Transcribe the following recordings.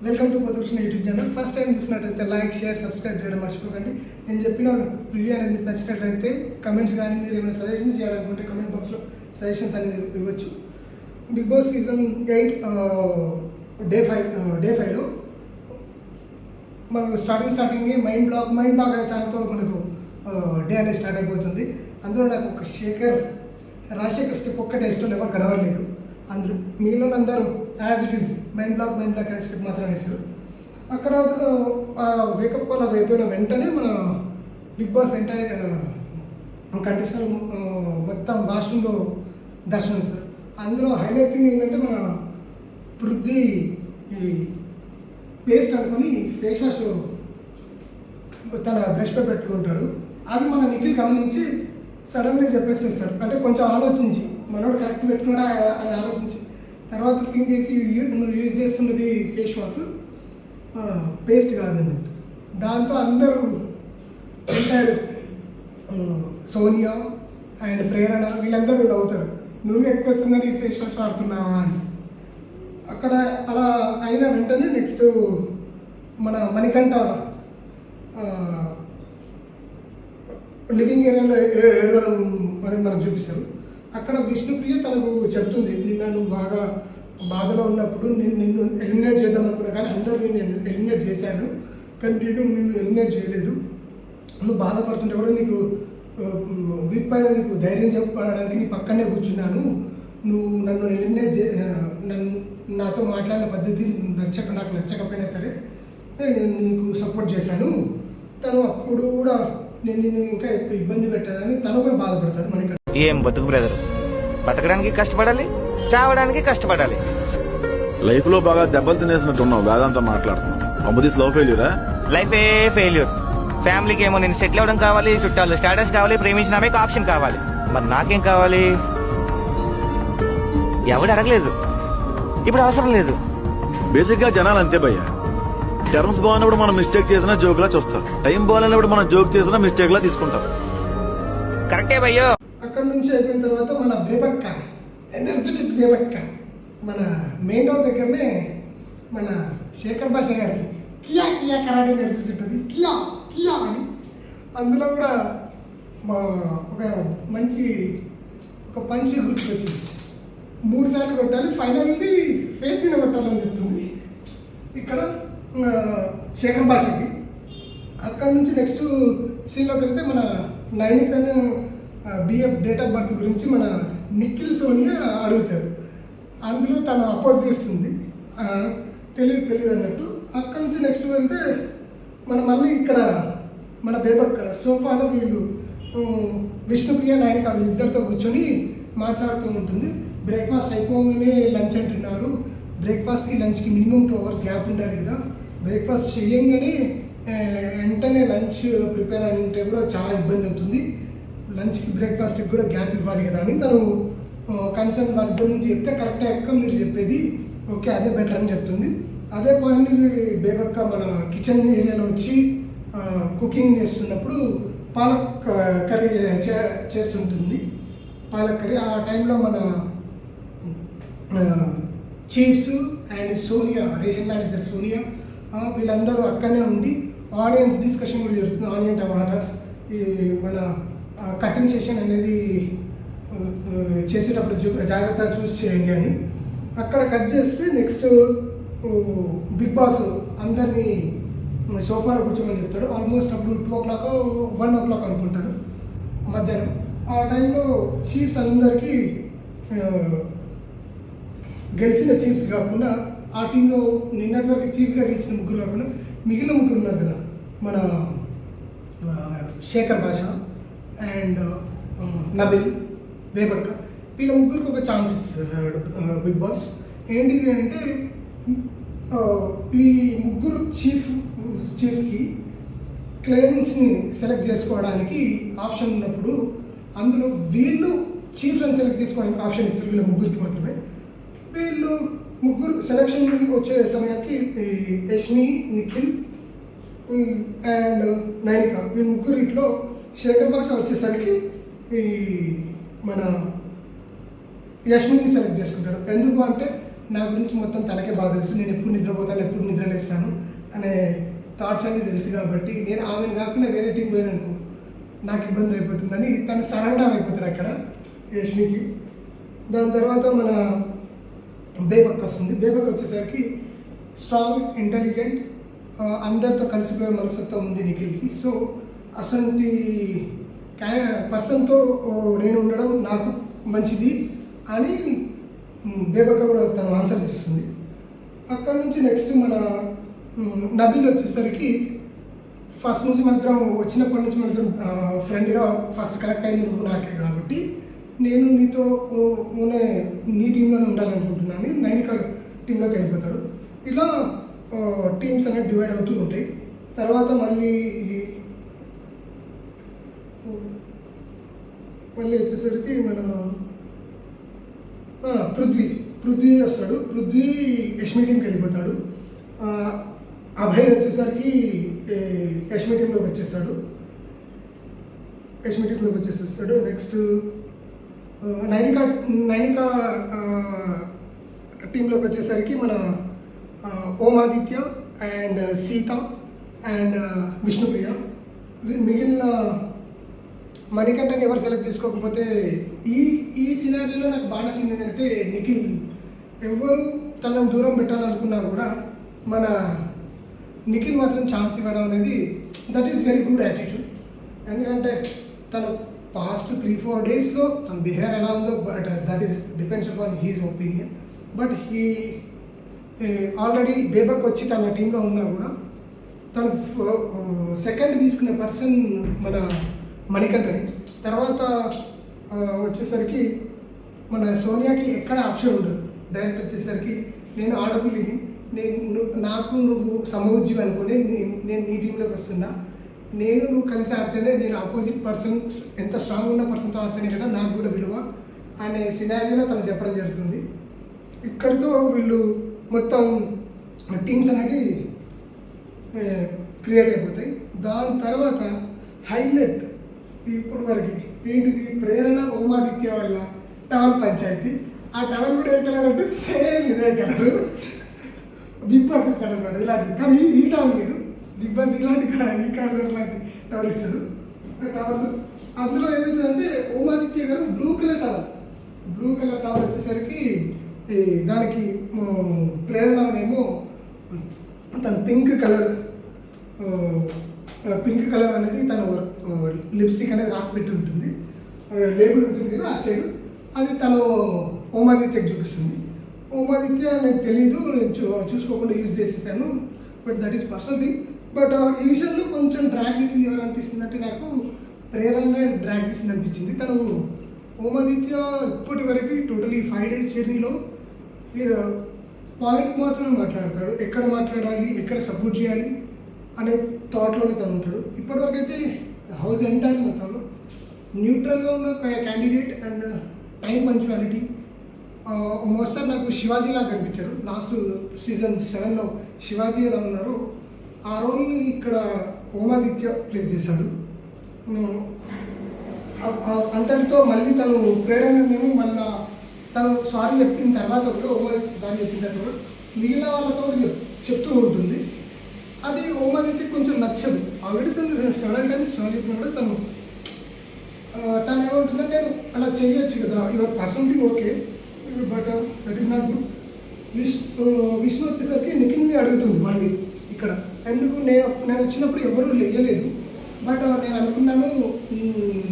Welcome to Poddukrishna YouTube channel. First time చూసినట్లయితే like, share, subscribe చేయడం మర్చిపోకండి. నేను చెప్పిన రివ్యూ అనేది మీకు నచ్చినట్లయితే కమెంట్స్ కానీ మీరు ఏమైనా సజెషన్స్ చేయాలనుకుంటే కమెంట్ బాక్స్లో సజెషన్స్ అనేది ఇవ్వచ్చు. బిగ్ బాస్ సీజన్ 8 డే 5లో మనకు స్టార్టింగ్ మైండ్ బ్లాక్ అనే సాంగ్తో మనకు డే అనేది స్టార్ట్ అయిపోతుంది. అందులో నాకు ఒక రాజశేఖర్ స్టెప్ ఒక్కటే ఇష్టం, ఎవరు గడవలేదు. అందులో మిగిలిన అందరూ as it is mind block అనే స్టెప్ మాత్రం వేస్తారు. అక్కడ వేకప్ కాల్ అది అయిపోయిన వెంటనే మన బిగ్ బాస్ ఎంటైర్ కంటెస్టెంట్ మొత్తం వాష్రూమ్లో దర్శనం ఇస్తారు. అందులో హైలైటింగ్ ఏంటంటే మన పృథ్వీ పేస్ట్ అనుకుని ఫేస్ వాష్ తన బ్రష్పై పెట్టుకుంటాడు. అది మన నిఖిల్ గమనించి సడన్గా చెప్పేసేస్తారు. అంటే కొంచెం ఆలోచించి మనోడు కరెక్ట్ పెట్టుకున్నా అని ఆలోచించి తర్వాత థింక్ చేసి నువ్వు యూజ్ చేస్తున్నది ఫేస్ వాష్ పేస్ట్ కాదని. దాంతో అందరూ ఎంటైర్ సోనియా అండ్ ప్రేరణ వీళ్ళందరూ నవ్వుతారు, నువ్వు ఎక్కువ వస్తున్నది ఫేస్ వాష్ వాడుతున్నావా అని. అక్కడ అలా అయిన వెంటనే నెక్స్ట్ మన మణికంఠ లివింగ్ ఏరియాలో ఏడవడం అనేది మనకు చూపిస్తారు. అక్కడ విష్ణుప్రియ తనకు చెప్తుంది, నిన్ను బాగా బాధలో ఉన్నప్పుడు నిన్ను ఎలిమినేట్ చేద్దాం అనుకున్నా కానీ అందరూ నేను ఎలిమినేట్ చేశాను, కానీ నిన్ను ఎలిమినేట్ చేయలేదు. నువ్వు బాధపడుతుంటే కూడా నీకు వీక్ పైన నీకు ధైర్యం చెప్పడానికి నీ పక్కనే కూర్చున్నాను. నువ్వు నన్ను ఎలిమినేట్ నాతో మాట్లాడిన పద్ధతి నాకు నచ్చకపోయినా సరే నేను నీకు సపోర్ట్ చేశాను. తను అప్పుడు కూడా నేను ఇంకా ఇబ్బంది పెట్టానని తను కూడా బాధపడతాడు. మనకి ఏం బతుకు బ్రదర్, బతకడానికి కష్టపడాలి, చావడానికి కష్టపడాలి. లైఫ్ లో బాగా దెబ్బలు తినేసినట్టున్నావు, వేదాంతా మాట్లాడుతున్నావు. అమ్మది స్లో ఫెయిల్యూరా? లైఫ్ ఏ ఫెయిల్యూర్. ఫ్యామిలీకి ఏమో నేను సెటిల్ అవ్వడం కావాలి, చుట్టాలు స్టేటస్ కావాలి, ప్రేమించిన ఆమెకు ఆప్షన్ కావాలి. మరి నాకేం కావాలి? ఎవడు అడగలేదు, ఇప్పుడు అవసరం లేదు. బేసిక్ గా జనాలు అంతే భయ్యా. టర్మ్స్ బాగున్నప్పుడు మనం మిస్టేక్ చేసినా జోక్ లా చూస్తారు, టైం బాగాలేనప్పుడు మనం జోక్ చేసినా మిస్టేక్ లా తీసుకుంటాం. కరెక్టే భయ్యో. అక్కడ నుంచి అయిపోయిన తర్వాత మన బేబక్క, ఎనర్జెటిక్ బేబక్క మన మెయిన్ డోర్ దగ్గరనే మన శేఖర్ భాష గారికి కియా కియా కరాటే నేర్పిస్తుంటుంది, కియా కియా అని. అందులో కూడా ఒక మంచి పంచి గుర్తుకొచ్చింది. 3 సార్లు కొట్టాలి, ఫైనల్ది ఫేస్ మీద కొట్టాలని చెప్తుంది ఇక్కడ శేఖర్ భాషకి. అక్కడ నుంచి నెక్స్ట్ సీన్లోకి వెళ్తే మన నైనికను బిఎఫ్ డేట్ ఆఫ్ బర్త్ గురించి మన నిఖిల్ సోనియా అడుగుతారు. అందులో తను అపోజ్ చేస్తుంది, తెలియదు అన్నట్టు. అక్కడ నుంచి నెక్స్ట్ వెళ్తే మళ్ళీ ఇక్కడ మన బేబక్క సోఫాలో వీళ్ళు విష్ణుప్రియ నైనిక వీళ్ళిద్దరితో కూర్చొని మాట్లాడుతూ ఉంటుంది. బ్రేక్ఫాస్ట్ అయిపోగానే లంచ్ అంటున్నారు. బ్రేక్ఫాస్ట్కి లంచ్కి మినిమం 2 hours గ్యాప్ ఉండాలి కదా. బ్రేక్ఫాస్ట్ చేయంగానే వెంటనే లంచ్ ప్రిపేర్ అంటే కూడా చాలా ఇబ్బంది అవుతుంది. లంచ్కి బ్రేక్ఫాస్ట్కి కూడా గ్యాప్ ఇవ్వాలి కదా అని తను కన్సర్న్ వాళ్ళిద్దరి నుంచి చెప్తే కరెక్టే అక్క మీరు చెప్పేది, ఓకే అదే బెటర్ అని చెప్తుంది. అదే పాయింట్ బేబక్క మన కిచెన్ ఏరియాలో వచ్చి కుకింగ్ చేస్తున్నప్పుడు పాలక్ కర్రీ చేస్తుంటుంది. పాలక్ కర్రీ ఆ టైంలో మన chiefs and Sonia, ration manager Sonia వీళ్ళందరూ అక్కడనే ఉండి ఆనియన్స్ డిస్కషన్ కూడా జరుగుతుంది. ఆనియన్ టమాటాస్ ఈ మన కటింగ్ సెషన్ అనేది చేసేటప్పుడు జాగ్రత్తగా చూసి చేయండి అని. అక్కడ కట్ చేస్తే నెక్స్ట్ బిగ్ బాస్ అందరినీ సోఫాలో కూర్చోమని చెప్తాడు. ఆల్మోస్ట్ అప్పుడు 2 o'clock 1 o'clock అనుకుంటారు మధ్యాహ్నం. ఆ టైంలో చీఫ్స్ అందరికీ గెలిచిన చీఫ్స్ కాకుండా ఆ టీంలో నిన్నటి వరకు చీఫ్గా గెలిచిన 3 కాకుండా మిగిలిన 3 ఉన్నారు కదా, మన శేఖర్ భాష అండ్ నబిల్, బేబక్క, వీళ్ళ 3కి ఒక ఛాన్స్ ఇస్తాడు బిగ్ బాస్. ఏంటిది అంటే ఈ 3 చీఫ్స్కి క్లెయిమ్స్ని సెలెక్ట్ చేసుకోవడానికి ఆప్షన్ ఉన్నప్పుడు అందులో వీళ్ళు చీఫ్లను సెలెక్ట్ చేసుకోవడానికి ఆప్షన్ ఇస్తారు వీళ్ళ 3కి మాత్రమే. వీళ్ళు 3 సెలెక్షన్ వచ్చే సమయానికి యష్మి, నిఖిల్ అండ్ నైనిక వీళ్ళు 3 శేఖర్ భాష వచ్చేసరికి మన యష్మిని సెలెక్ట్ చేసుకుంటాడు. ఎందుకు అంటే నా గురించి మొత్తం తనకే బాగా తెలుసు. నేను ఎప్పుడు నిద్రపోతాను, ఎప్పుడు నిద్రలేస్తాను అనే థాట్స్ అన్నీ తెలుసు కాబట్టి నేను ఆమెను కాకుండా వేరే టీం పోయిననుకో నాకు ఇబ్బంది అయిపోతుందని తను సరెండర్ అయిపోతాడు అక్కడ యష్మికి. దాని తర్వాత మన బేబక్ వస్తుంది. బేబక్ వచ్చేసరికి స్ట్రాంగ్, ఇంటెలిజెంట్, అందరితో కలిసిపోయే మనస్తత్వం ఉంది నిఖిల్కి. సో అసలు పర్సన్తో నేను ఉండడం నాకు మంచిది అని బేబక్క కూడా తను ఆన్సర్ చేస్తుంది. అక్కడ నుంచి నెక్స్ట్ మన నబీల్ వచ్చేసరికి ఫస్ట్ నుంచి మన ఇద్దరం వచ్చినప్పటి నుంచి మన ఇద్దరం ఫ్రెండ్గా ఫస్ట్ కనెక్ట్ అయింది నువ్వు నాకే కాబట్టి నేను నీతో నీ టీంలోనే ఉండాలనుకుంటున్నాను. నైనిక టీంలోకి వెళ్ళిపోతాడు. ఇలా టీమ్స్ అనేవి డివైడ్ అవుతూ ఉంటాయి. తర్వాత మళ్ళీ వచ్చేసరికి మన పృథ్వీ వస్తాడు. పృథ్వీ యష్మి టీంకి వెళ్ళిపోతాడు. అభయ్ వచ్చేసరికి యష్మి టీంలోకి వచ్చేస్తాడు. నెక్స్ట్ నైనిక టీంలోకి వచ్చేసరికి మన ఓం ఆదిత్య అండ్ సీత అండ్ విష్ణుప్రియ. మిగిలిన మణికంఠని ఎవరు సెలెక్ట్ చేసుకోకపోతే ఈ సినారీలో నాకు బాగా నచ్చింది ఏంటంటే నిఖిల్ ఎవరు తనను దూరం పెట్టాలనుకున్నా కూడా మన నిఖిల్ మాత్రం ఛాన్స్ ఇవ్వడం అనేది that is very good attitude. ఎందుకంటే తను పాస్ట్ 3-4 డేస్లో తన బిహేవియర్ ఎలా ఉందో but that is depends upon he's opinion. But already బేబక్ వచ్చి తన టీంలో ఉన్నా కూడా తను సెకండ్ తీసుకునే పర్సన్ మన మణికంఠని. తర్వాత వచ్చేసరికి మన సోనియాకి ఎక్కడ ఆప్షన్ ఉండదు. డైరెక్ట్ వచ్చేసరికి నేను ఆడపిల్లిని, నువ్వు సమవుజ్యం అనుకుని నేను నీ టీంలోకి వస్తున్నా, నువ్వు కలిసి ఆడితేనే నేను ఆపోజిట్ పర్సన్ ఎంత స్ట్రాంగ్ ఉన్న పర్సన్తో ఆడితేనే కదా నాకు కూడా విలువ అనే సినారియోలో తను చెప్పడం జరుగుతుంది. ఇక్కడితో వీళ్ళు మొత్తం టీమ్స్ అనేవి క్రియేట్ అయిపోతాయి. దాని తర్వాత హైలైట్ ఇప్పుడు వరకు ఏంటిది, ప్రేరణ ఓమాదిత్య వల్ల టవల్ పంచాయతీ. ఆ టవల్ కూడా ఏ కలర్ అంటే సేమ్ ఇదే కలరు. బిగ్ బాస్ ఇస్తాడు అనమాట ఇలాంటిది, కానీ ఈ టవల్ లేదు. బిగ్ బాస్ ఇలాంటి ఈ కలర్ లాంటి టవల్ ఇస్తాడు. టవల్ అందులో ఏమవుతుందంటే ఓమాదిత్య గారు బ్లూ కలర్ టవల్ వచ్చేసరికి దానికి ప్రేరణ అనేమో తన పింక్ కలర్ అనేది తను లిప్స్టిక్ అనేది రాసి పెట్టి ఉంటుంది, లేబుల్ ఉంటుంది కదా ఆ సైడ్, అది తను ఓమాదిత్యకి చూపిస్తుంది. ఓమాదిత్య నాకు తెలీదు, నేను చూసుకోకుండా యూజ్ చేసేసాను, but that is personal thing. But ఈ విషయంలో కొంచెం డ్రాగ్ చేసింది ఎవరు అనిపిస్తుంది అంటే నాకు ప్రేరణనే డ్రాగ్ చేసింది అనిపించింది. తను ఓమాదిత్య ఇప్పటి వరకు టోటలీ 5 days జర్నీలో పాయింట్ మాత్రమే మాట్లాడతాడు. ఎక్కడ మాట్లాడాలి, ఎక్కడ సపోర్ట్ చేయాలి అనే థాట్లోనే తను ఉంటాడు. ఇప్పటివరకు అయితే హౌస్ ఎంటైర్ మొత్తంలో న్యూట్రల్గా ఉన్న క్యాండిడేట్ అండ్ టైం పంచువాలిటీ. మోస్తారు నాకు శివాజీలాగా కనిపించారు. లాస్ట్ సీజన్ 7లో శివాజీ ఎలా ఉన్నారో ఆ రోల్ని ఇక్కడ ఓమాదిత్య ప్లేస్ చేశాడు. అంతటితో మళ్ళీ తను ప్రేరణనేమో మళ్ళీ తను సారీ చెప్పిన తర్వాత కూడా ఓమాదిత్య సారీ చెప్పిన తర్వాత కూడా మిగిలిన వాళ్ళతో చెప్తూ ఉంటుంది. అది ఓమాదిత్యకి కొంచెం నచ్చదు. ఆల్రెడీ తను 7 times సారీ చెప్పిన కూడా తను ఏమంటుందంటే నేను అలా చేయొచ్చు కదా, your personal okay but that is not good. Vishnu వచ్చేసరికి నిఖిల్ని అడుగుతుంది మళ్ళీ ఇక్కడ, ఎందుకు నేను వచ్చినప్పుడు ఎవరూ లేయలేదు, బట్ నేను అనుకున్నాను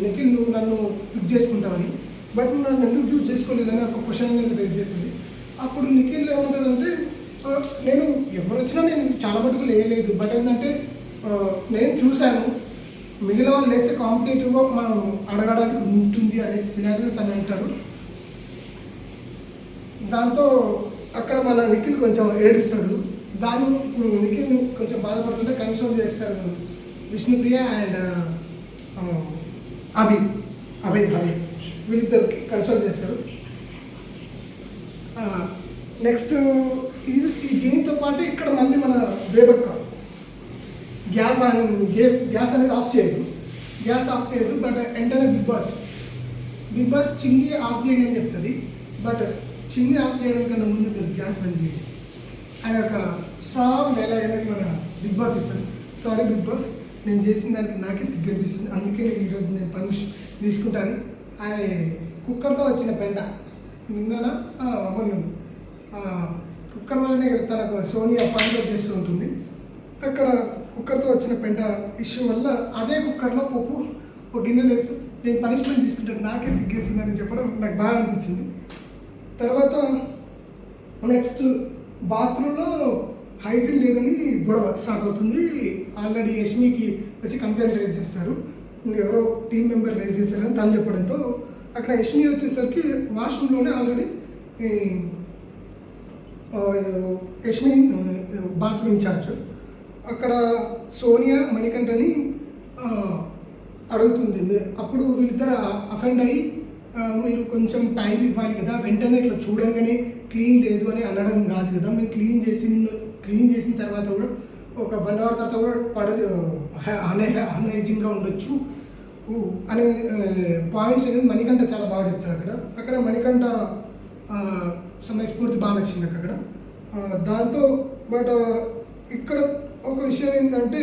నిఖిల్ నువ్వు నన్ను పిక్ చేసుకుంటావని, బట్ నువ్వు నన్ను ఎందుకు చూస్ చేసుకోలేదని ఒక క్వశ్చన్ అనేది రేస్ చేసింది. అప్పుడు నిఖిల్ ఏమంటాడంటే నేను ఎవరు వచ్చినా నేను చాలా మటుకు లేయలేదు, బట్ ఏంటంటే నేను చూశాను మిగిలిన వాళ్ళు లేస్తే కాంపిటేటివ్గా మనం అడగడానికి ఉంటుంది అనే సినారీలో తను అంటాడు. దాంతో అక్కడ మన నిఖిల్ కొంచెం ఏడుస్తాడు. దాన్ని నిఖిల్ కొంచెం బాధపడుతుంటే కన్సోల్ చేస్తారు విష్ణుప్రియ అండ్ అభయ్ వీళ్ళిద్దరు కన్సోల్ చేస్తారు. నెక్స్ట్ దీంతో పాటు ఇక్కడ మళ్ళీ మన బేబక్క గ్యాస్ అనేది ఆఫ్ చేయదు. బట్ వెంటనే బిగ్ బాస్ చింగి ఆఫ్ చేయండి అని చెప్తుంది. బట్ చిన్ని ఆఫ్ చేయడం కన్నా ముందు మీరు గ్యాస్ బంద్ చేయండి ఆయన ఒక స్ట్రాంగ్ డైలాగ్ అనేది మన బిగ్ బాస్ ఇస్తాను. సారీ బిగ్ బాస్, నేను చేసిన దానికి నాకే సిగ్గు అనిపిస్తుంది, అందుకే ఈరోజు నేను పర్మిషన్ తీసుకుంటాను. ఆయన కుక్కర్తో వచ్చిన పెండ నిన్న మొన్న కుక్కర్ వల్లనే తనకు సోనియా పాయింట్ చేస్తూ ఉంటుంది. అక్కడ కుక్కర్తో వచ్చిన పెండ ఇష్యూ వల్ల అదే కుక్కర్లో పప్పు ఒక గిన్నెలు వేస్తూ నేను పనిష్మెంట్ తీసుకుంటాను, నాకే సిగ్గేసిందని చెప్పడం నాకు బాగా అనిపించింది. తర్వాత నెక్స్ట్ బాత్రూంలో హైజీన్ లేదని గొడవ స్టార్ట్ అవుతుంది. ఆల్రెడీ యష్మికి వచ్చి కంప్లైంట్ రేజ్ చేస్తారు, ఎవరో టీం మెంబర్ రేజ్ చేశారని తను చెప్పడంతో అక్కడ యష్మి వచ్చేసరికి వాష్రూమ్లోనే ఆల్రెడీ యష్మి బాత్రూమ్ ఇన్ఛార్జ్ అక్కడ సోనియా మణికంఠని అడుగుతుంది. అప్పుడు వీళ్ళిద్దరు అఫెండ్ అయ్యి మీరు కొంచెం టైం ఇవ్వాలి కదా, వెంటనే ఇట్లా చూడంగానే క్లీన్ లేదు అని అనడం కాదు కదా, మేము క్లీన్ చేసిన తర్వాత కూడా ఒక 1 hour తర్వాత కూడా అన్హైజీన్గా ఉండొచ్చు అనే పాయింట్స్ అనేది మణికంఠ చాలా బాగా చెప్తాడు. అక్కడ మణికంఠ సమయస్ఫూర్తి బాగా నచ్చింది అక్కడ. దాంతో బట్ ఇక్కడ ఒక విషయం ఏంటంటే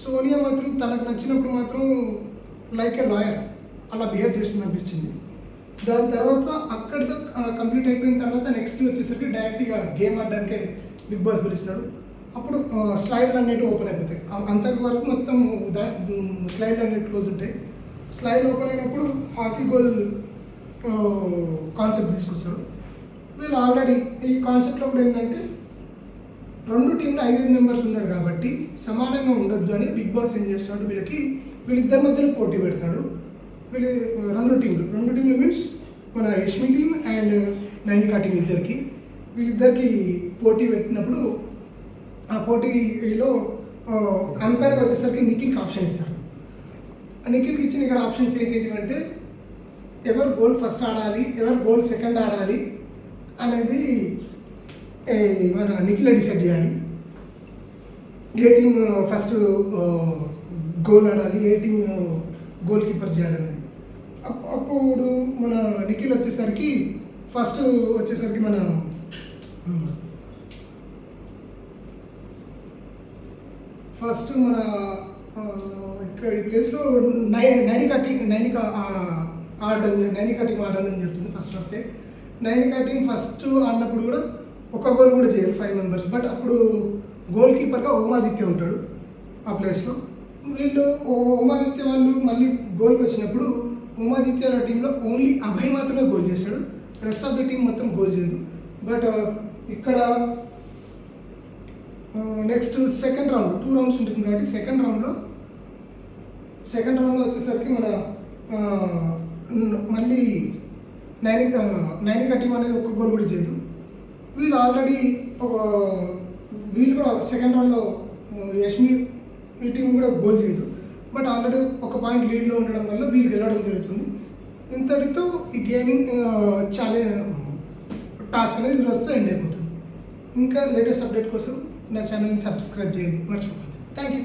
సోనియా మాత్రం తనకు నచ్చినప్పుడు మాత్రం లైక్ ఏ లాయర్ అలా బిహేవ్ చేస్తుంది అనిపించింది. దాని తర్వాత అక్కడితో కంప్లీట్ అయిపోయిన తర్వాత నెక్స్ట్ వచ్చేసరికి డైరెక్ట్గా గేమ్ ఆడడానికి బిగ్ బాస్ పిలుస్తాడు. అప్పుడు స్లైడ్లు అనేవి ఓపెన్ అయిపోతాయి. అంతవరకు మొత్తం స్లైడ్లు అనేవి క్లోజ్ ఉంటాయి. స్లైడ్ ఓపెన్ అయినప్పుడు హాకీ గోల్ కాన్సెప్ట్ తీసుకొస్తారు. వీళ్ళు ఆల్రెడీ ఈ కాన్సెప్ట్లో కూడా ఏంటంటే 2 టీంలు 5 మెంబర్స్ ఉన్నారు కాబట్టి సమానంగా ఉండొద్దు అని బిగ్ బాస్ ఏం చేస్తాడు, వీళ్ళిద్దరి మధ్యలో పోటీ పెడతాడు. వీళ్ళు 2 టీంలు మీన్స్ మన Yashmi team and Nainika team వీళ్ళిద్దరికి పోటీ పెట్టినప్పుడు ఆ పోటీలో అంపైర్ వచ్చేసరికి నిఖిల్కి ఆప్షన్ ఇస్తారు. ఆ నిఖిల్కి ఇచ్చిన ఇక్కడ ఆప్షన్స్ ఏంటంటే ఎవరు గోల్ ఫస్ట్ ఆడాలి, ఎవరు గోల్ సెకండ్ ఆడాలి అనేది మన నిఖిల్ డిసైడ్ చేయాలి. ఏ టీం ఫస్ట్ గోల్ ఆడాలి, ఏ టీం గోల్ కీపర్ చేయాలనేది. అప్పుడు మన నిఖిల్ వచ్చేసరికి ఫస్ట్ మన ఇక్కడ ఈ ప్లేస్లో నైనికా టీం ఆడాలని చెప్తుంది. ఫస్ట్ నైనికా టీం ఫస్ట్ ఆడినప్పుడు కూడా ఒక గోల్ కూడా చేయరు 5 మెంబర్స్. బట్ అప్పుడు గోల్ కీపర్గా ఓమాదిత్య ఉంటాడు ఆ ప్లేస్లో. వీళ్ళు ఓమాదిత్య వాళ్ళు మళ్ళీ గోల్కి వచ్చినప్పుడు ఓమాదిత్య టీంలో ఓన్లీ అభయ్ మాత్రమే గోల్ చేశాడు, రెస్ట్ ఆఫ్ ద టీం మొత్తం గోల్ చేయదు. బట్ ఇక్కడ నెక్స్ట్ సెకండ్ రౌండ్ 2 rounds ఉంటుంది కాబట్టి సెకండ్ రౌండ్లో వచ్చేసరికి మన మళ్ళీ నైనికా టీం అనేది ఒక్క గోల్ కూడా చేయదు. వీళ్ళు ఆల్రెడీ వీళ్ళు కూడా సెకండ్ రౌండ్లో యష్మి టీం కూడా గోల్ చేయదు. బట్ ఆల్రెడీ ఒక పాయింట్ లీడ్లో ఉండడం వల్ల వీళ్ళు గెలవడం జరుగుతుంది. ఇంతటితో ఈ గేమింగ్ టాస్క్ అనేది ఈరోజుతో ఎండ్ అయిపోతుంది. ఇంకా లేటెస్ట్ అప్డేట్ కోసం నా ఛానల్ని సబ్స్క్రైబ్ చేయండి మర్చిపోకండి. Thank you.